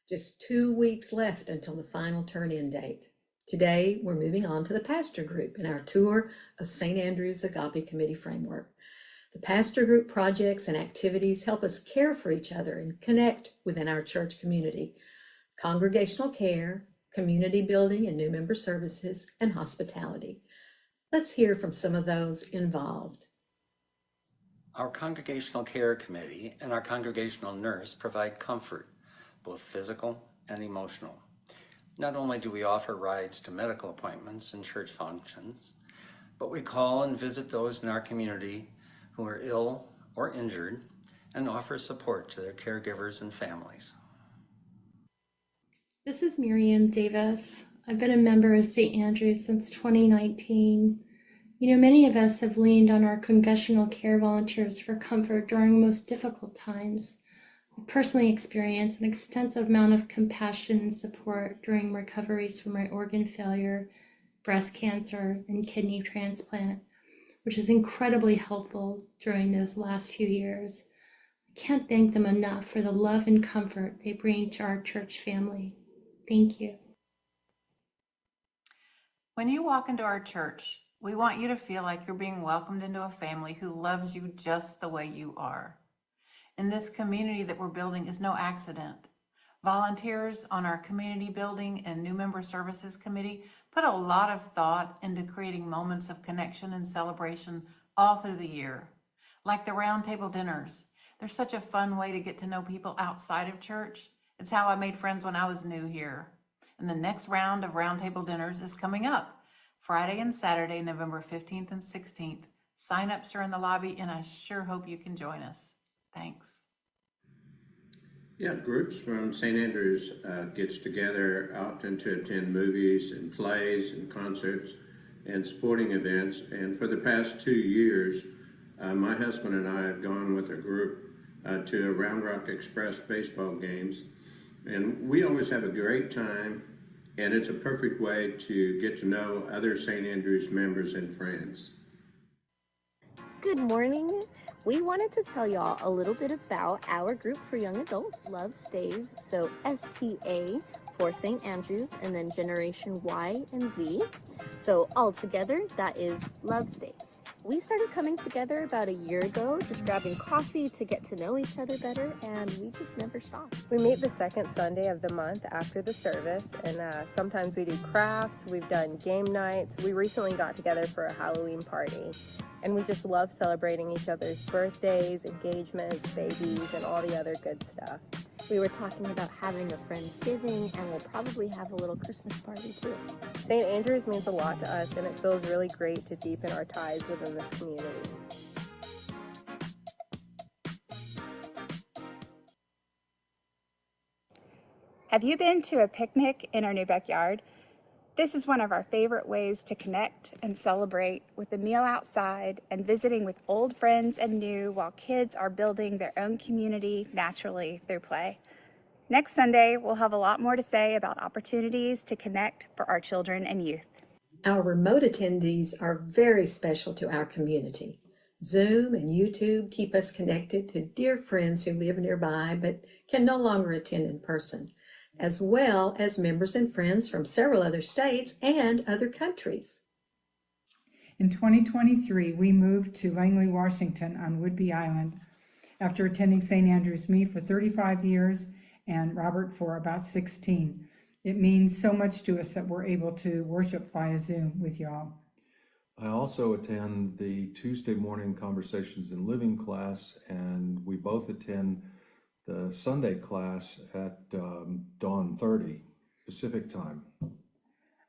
Just 2 weeks left until the final turn-in date. Today, we're moving on to the pastor group in our tour of St. Andrew's Agape Committee Framework. The pastor group projects and activities help us care for each other and connect within our church community. Congregational care, community building and new member services, and hospitality. Let's hear from some of those involved. Our Congregational Care Committee and our congregational nurse provide comfort, both physical and emotional. Not only do we offer rides to medical appointments and church functions, but we call and visit those in our community who are ill or injured and offer support to their caregivers and families. This is Miriam Davis. I've been a member of St. Andrews since 2019. You know, many of us have leaned on our congregational care volunteers for comfort during the most difficult times. I personally experienced an extensive amount of compassion and support during recoveries from my organ failure, breast cancer, and kidney transplant, which is incredibly helpful during those last few years. I can't thank them enough for the love and comfort they bring to our church family. Thank you. When you walk into our church, we want you to feel like you're being welcomed into a family who loves you just the way you are. And this community that we're building is no accident. Volunteers on our community building and new member services committee put a lot of thought into creating moments of connection and celebration all through the year. Like the roundtable dinners. They're such a fun way to get to know people outside of church. It's how I made friends when I was new here. And the next round of roundtable dinners is coming up. Friday and Saturday, November 15th and 16th. Sign-ups are in the lobby, and I sure hope you can join us. Thanks. Yeah, groups from St. Andrews gets together often to attend movies and plays and concerts and sporting events. And for the past 2 years, my husband and I have gone with a group to Round Rock Express baseball games. And we always have a great time. And it's a perfect way to get to know other St. Andrews members and friends. Good morning. We wanted to tell y'all a little bit about our group for young adults, Love Stays. So STA for St. Andrews, and then Generation Y and Z. So all together, that is Love Stays. We started coming together about a year ago, just grabbing coffee to get to know each other better, and we just never stopped. We meet the second Sunday of the month after the service, and sometimes we do crafts, we've done game nights. We recently got together for a Halloween party, and we just love celebrating each other's birthdays, engagements, babies, and all the other good stuff. We were talking about having a Friendsgiving, and we'll probably have a little Christmas party too. St. Andrews means a lot to us, and it feels really great to deepen our ties within this community. Have you been to a picnic in our new backyard? This is one of our favorite ways to connect and celebrate, with a meal outside and visiting with old friends and new, while kids are building their own community naturally through play. Next Sunday, we'll have a lot more to say about opportunities to connect for our children and youth. Our remote attendees are very special to our community. Zoom and YouTube keep us connected to dear friends who live nearby but can no longer attend in person, as well as members and friends from several other states and other countries. In 2023, we moved to Langley, Washington on Whidbey Island after attending St. Andrews Me for 35 years and Robert for about 16. It means so much to us that we're able to worship via Zoom with y'all. I also attend the Tuesday morning Conversations in Living class, and we both attend the Sunday class at dawn 30 Pacific time.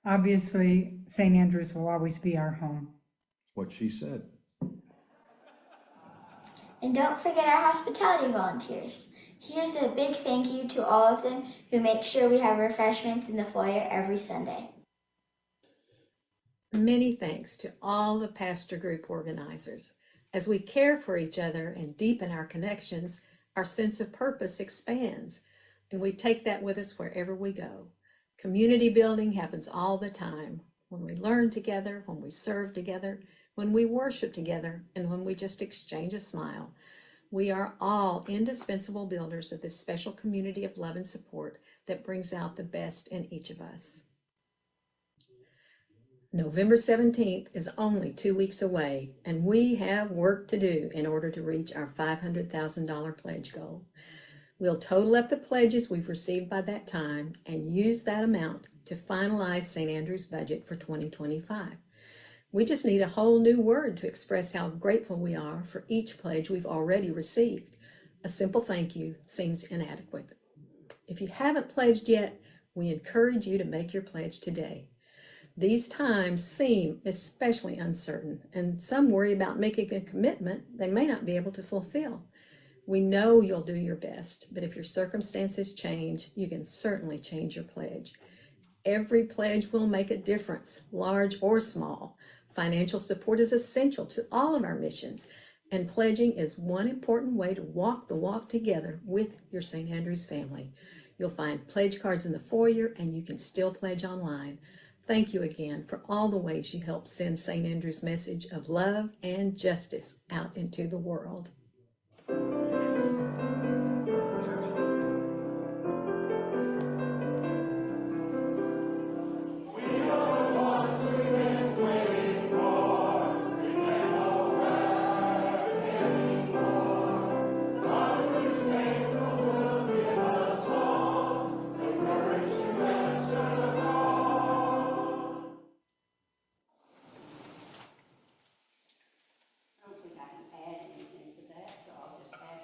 Obviously, St. Andrews will always be our home. What she said. And don't forget our hospitality volunteers. Here's a big thank you to all of them who make sure we have refreshments in the foyer every Sunday. Many thanks to all the pastor group organizers. As we care for each other and deepen our connections, our sense of purpose expands, and we take that with us wherever we go. Community building happens all the time. When we learn together, when we serve together, when we worship together, and when we just exchange a smile. We are all indispensable builders of this special community of love and support that brings out the best in each of us. November 17th is only 2 weeks away, and we have work to do in order to reach our $500,000 pledge goal. We'll total up the pledges we've received by that time and use that amount to finalize St. Andrew's budget for 2025. We just need a whole new word to express how grateful we are for each pledge we've already received. A simple thank you seems inadequate. If you haven't pledged yet, we encourage you to make your pledge today. These times seem especially uncertain, and some worry about making a commitment they may not be able to fulfill. We know you'll do your best, but if your circumstances change, you can certainly change your pledge. Every pledge will make a difference, large or small. Financial support is essential to all of our missions, and pledging is one important way to walk the walk together with your St. Andrews family. You'll find pledge cards in the foyer, and you can still pledge online. Thank you again for all the ways you help send St. Andrew's message of love and justice out into the world.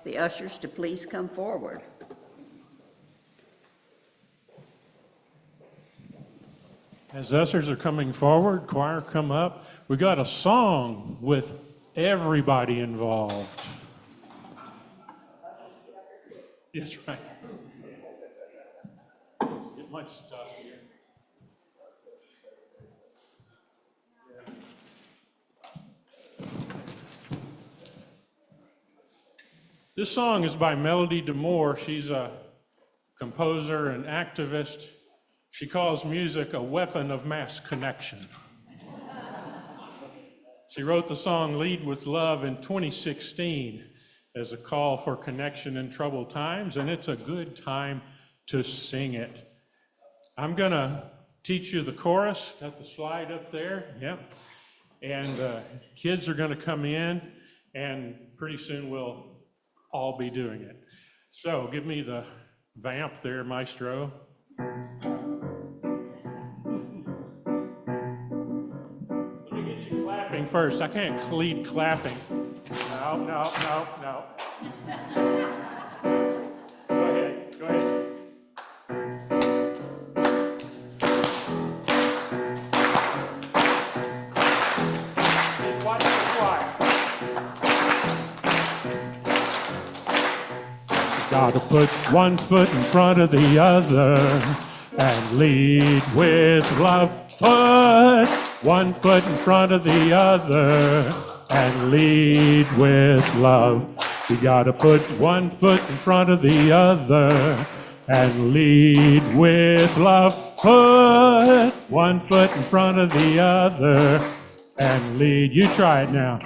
The ushers to please come forward. As ushers are coming forward, choir come up. We got a song with everybody involved. Yes, right. Get my stuff here. This song is by Melody DeMore. She's a composer and activist. She calls music a weapon of mass connection. She wrote the song Lead with Love in 2016 as a call for connection in troubled times, and it's a good time to sing it. I'm gonna teach you the chorus. Got the slide up there, yep. And kids are gonna come in, and pretty soon we'll all be doing it. So give me the vamp there, maestro. Let me get you clapping first. I can't lead clapping. No. Go ahead. Just watch the choir. Gotta put one foot in front of the other and lead with love. Put one foot in front of the other and lead with love. You gotta put one foot in front of the other and lead with love. Put one foot in front of the other and lead. You try it now.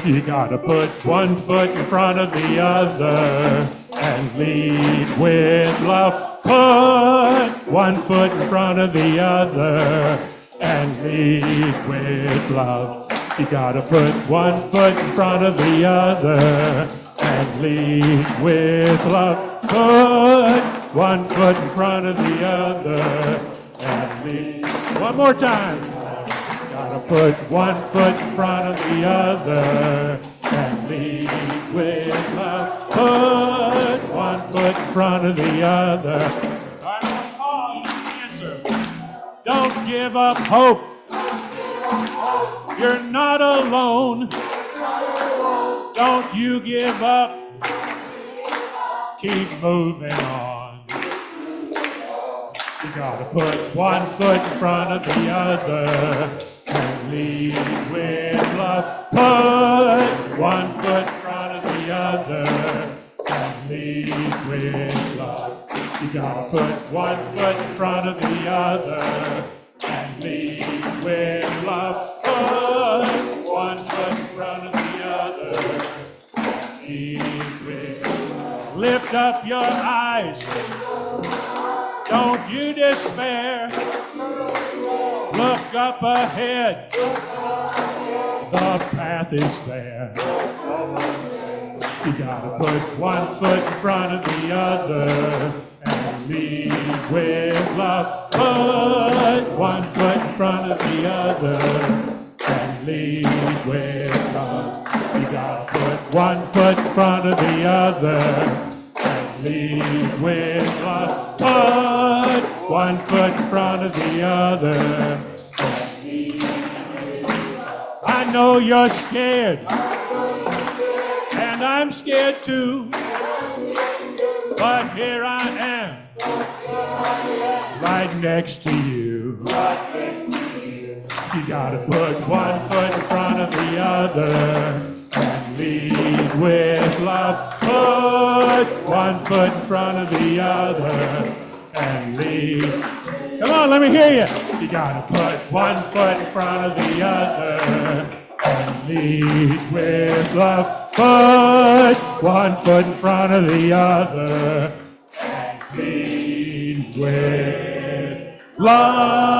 You gotta put one foot in front of the other and lead with love. Put one foot in front of the other and lead with love. You gotta put one foot in front of the other and lead with love. Put one foot in front of the other and lead. One more time. Gotta put one foot in front of the other and lead with love. Put one foot in front of the other. All right, one call, you answer. Don't give up hope. You're not alone. Don't you give up. Keep moving on. You gotta put one foot in front of the other and lead with love. Put one foot in front of the other and lead with love. You gotta put one foot in front of the other and lead with love. Put front of the other. Lift up your eyes. Don't you despair. Look up ahead. The path is there. You gotta put one foot in front of the other and lead with love. Put one foot in front of the other and lead with love. You gotta put one foot in front of the other and lead with love. Put one foot in front of the other and lead with love. I know you're scared, and I'm scared too, but here I am, right next to you. You gotta put one foot in front of the other and lead with love. Put one foot in front of the other and lead. Come on, let me hear you. You gotta put one foot in front of the other and lead with love. Put one foot in front of the other and lead with love.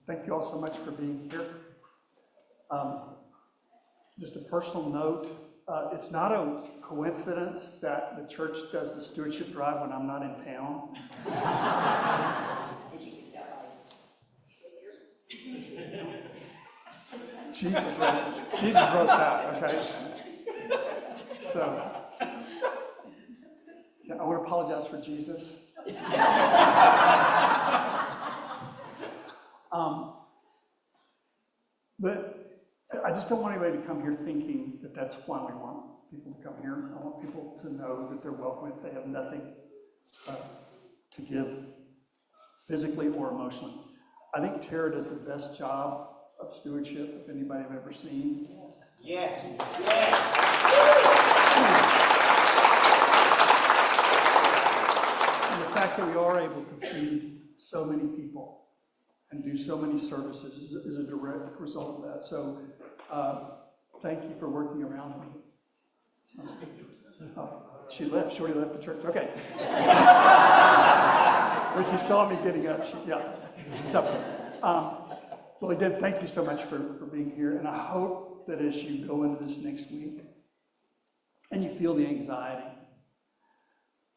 Thank you all so much for being here. Just a personal note, it's not a coincidence that the church does the stewardship drive when I'm not in town. Jesus wrote that, okay? So, yeah, I want to apologize for Jesus. But I just don't want anybody to come here thinking that that's why we want people to come here. I want people to know that they're welcome if they have nothing to give physically or emotionally. I think Tara does the best job of stewardship of anybody I've ever seen. Yes. And the fact that we are able to feed so many people and do so many services is a direct result of that. So thank you for working around me. Oh, she left, Shorty left the church, okay. When she saw me getting up, yeah. So, well, again, thank you so much for being here. And I hope that as you go into this next week and you feel the anxiety,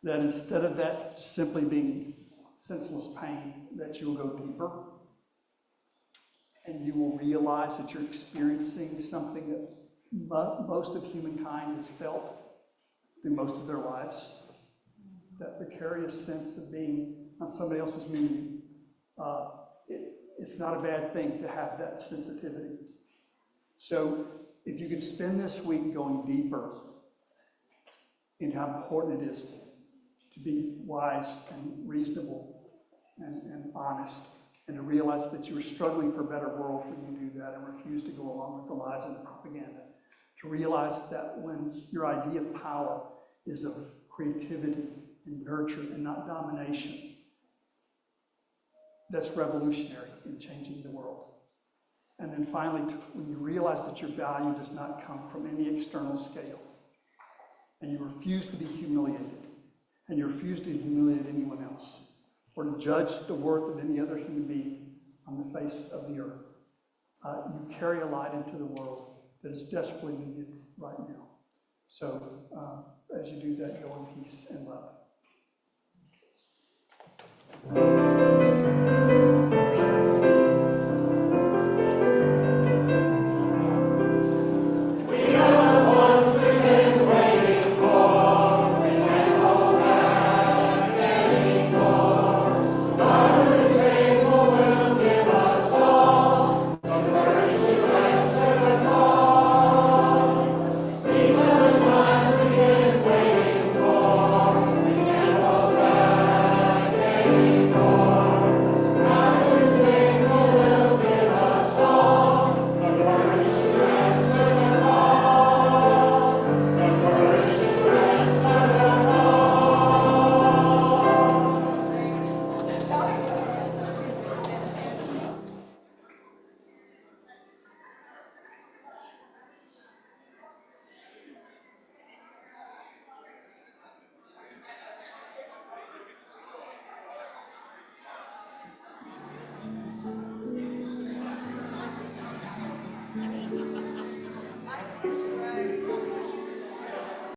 that instead of that simply being senseless pain, that you will go deeper and you will realize that you're experiencing something that most of humankind has felt through most of their lives. That precarious sense of being on somebody else's menu. It's not a bad thing to have that sensitivity. So if you could spend this week going deeper into how important it is to be wise and reasonable and honest, and to realize that you are struggling for a better world when you do that and refuse to go along with the lies and the propaganda. To realize that when your idea of power is of creativity and nurture and not domination, that's revolutionary in changing the world. And then finally, when you realize that your value does not come from any external scale, and you refuse to be humiliated, and you refuse to humiliate anyone else, or to judge the worth of any other human being on the face of the earth, you carry a light into the world that is desperately needed right now. So as you do that, go in peace and love.